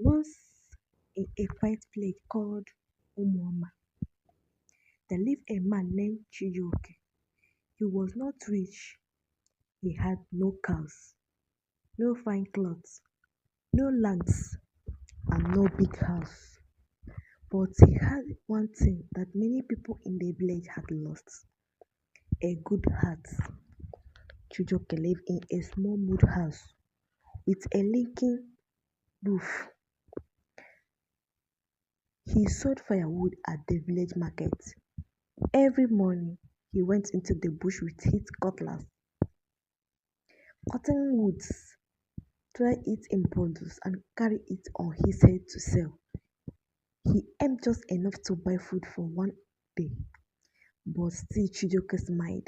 Once in a quiet place called Umuama, there lived a man named Chijioke. He was not rich. He had no cows, no fine clothes, no lands, and no big house. But he had one thing that many people in the village had lost: a good heart. Chijioke lived in a small mud house with a leaking roof. He sold firewood at the village market. Every morning, he went into the bush with his cutlass, cutting woods, dry it in bundles, and carry it on his head to sell. He earned just enough to buy food for one day, but still Chijioke smiled.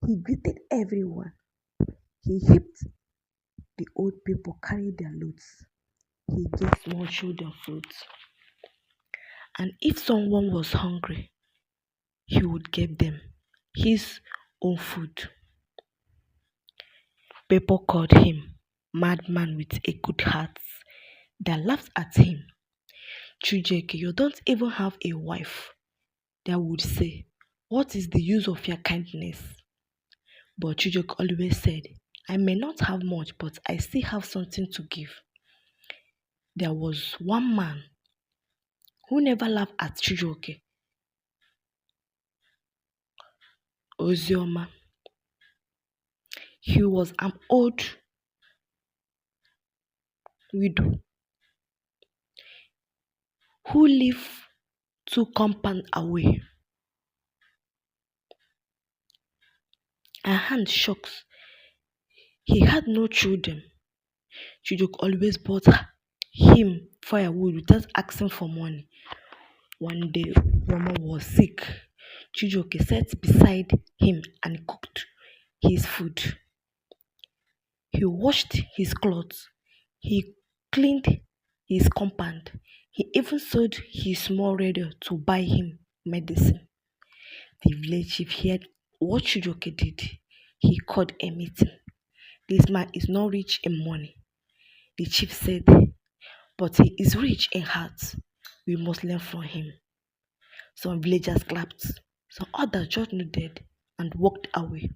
He greeted everyone. He helped the old people carry their loads. He gave small children fruit. And if someone was hungry, he would give them his own food. People called him madman with a good heart. They laughed at him. Chijioke, you don't even have a wife. They would say, what is the use of your kindness? But Chijioke always said, I may not have much, but I still have something to give. There was one man who never laughed at Chijioke, Ozioma. He was an old widow who lived two compounds away. Her hand shook. He had no children. Chijioke always bought him firewood without asking for money. One day, Rama was sick. Chijioke sat beside him and cooked his food. He washed his clothes. He cleaned his compound. He even sold his small radio to buy him medicine. The village chief heard what Chijioke did. He called a meeting. This man is not rich in money. The chief said, but he is rich in heart. We must learn from him. Some villagers clapped. Some others just nodded and walked away.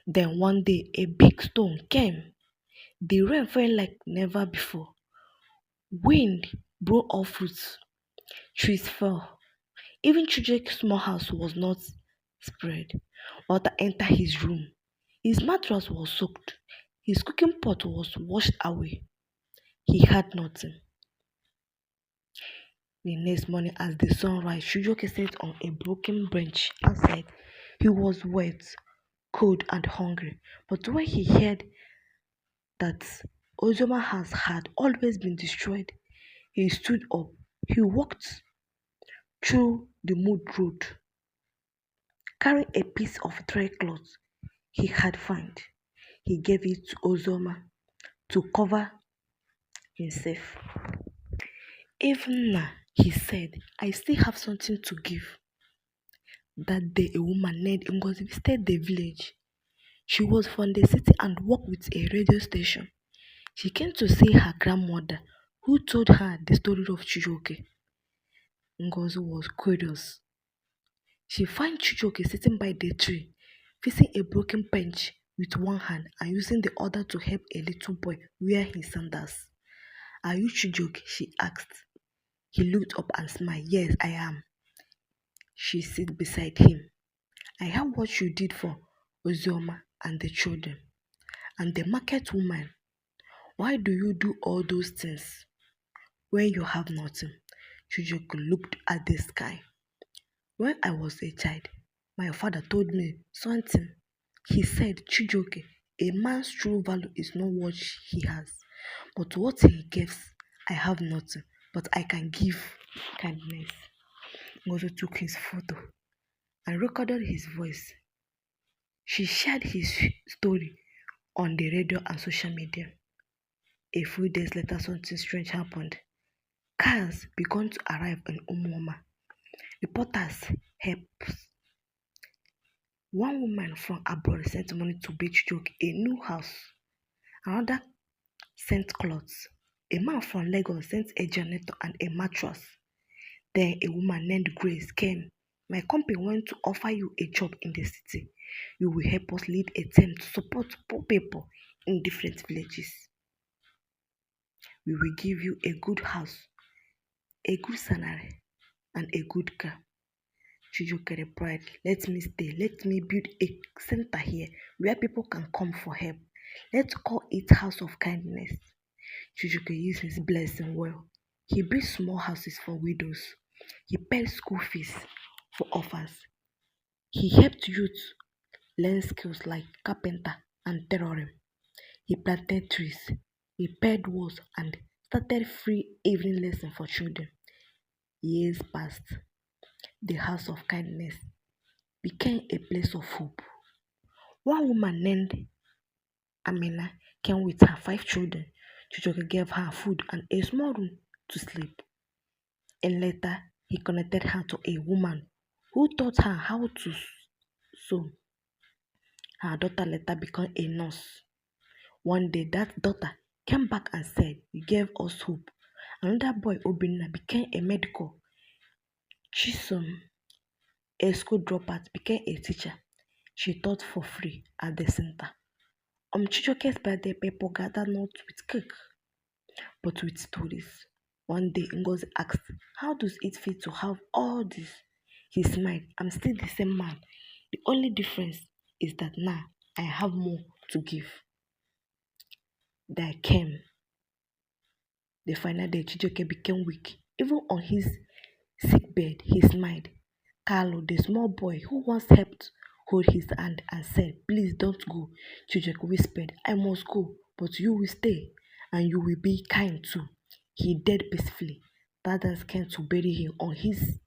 Then one day a big stone came. The rain fell like never before. Wind blew off fruits. Trees fell. Even Chijioke's small house was not spread. Water entered his room. His mattress was soaked. His cooking pot was washed away. He had nothing. The next morning, as the sun rose, Chijioke sat on a broken bench outside. He was wet, cold, and hungry. But when he heard that Ozoma's house had always been destroyed, he stood up. He walked through the mud road, carrying a piece of dry cloth he had found. He gave it to Ozoma to cover himself. Even now, he said, I still have something to give. That day, a woman named Ngozi visited the village. She was from the city and worked with a radio station. She came to see her grandmother, who told her the story of Chijioke. Ngozi was curious. She found Chijioke sitting by the tree, facing a broken bench with one hand and using the other to help a little boy wear his sandals. Are you Chijioke? She asked. He looked up and smiled. Yes, I am. She sat beside him. I heard what you did for Ozioma and the children and the market woman. Why do you do all those things when you have nothing? Chijioke looked at the sky. When I was a child, my father told me something. He said, Chijioke, a man's true value is not what he has, but what he gives. I have nothing, but I can give kindness. Ngozi took his photo and recorded his voice. She shared his story on the radio and social media. A few days later, something strange happened. Cars began to arrive in Umuama. Reporters helped. One woman from abroad sent money to build Chijioke a new house. Another sent clothes. A man from Lagos sent a generator and a mattress. Then a woman named Grace came. My company want to offer you a job in the city. You will help us lead a team to support poor people in different villages. We will give you a good house, a good salary, and a good car. Chijioke replied, let me stay. Let me build a center here where people can come for help. Let's call it House of Kindness. Chijioke used his blessing well. He built small houses for widows. He paid school fees for orphans. He helped youth learn skills like carpenter and tailoring. He planted trees. He repaired walls and started free evening lessons for children. Years passed. The House of Kindness became a place of hope. One woman named Amina came with her 5 children. Chijoke gave her food and a small room to sleep. And later, he connected her to a woman who taught her how to sew. Her daughter later became a nurse. One day, that daughter came back and said, you gave us hope. Another boy, Obinna, became a medical. Chisom, a school dropout, became a teacher. She taught for free at the center. On Chijoke's birthday, people gathered not with cake, but with stories. One day, Ngozi asked, how does it feel to have all this? He smiled, I'm still the same man. The only difference is that now I have more to give. There came the final day. Chijoke became weak. Even on his sick bed, he smiled. Carlo, the small boy who once helped hold his hand and said, please don't go. Chijoke whispered, I must go, but you will stay, and you will be kind too. He died peacefully. Others came to bury him on his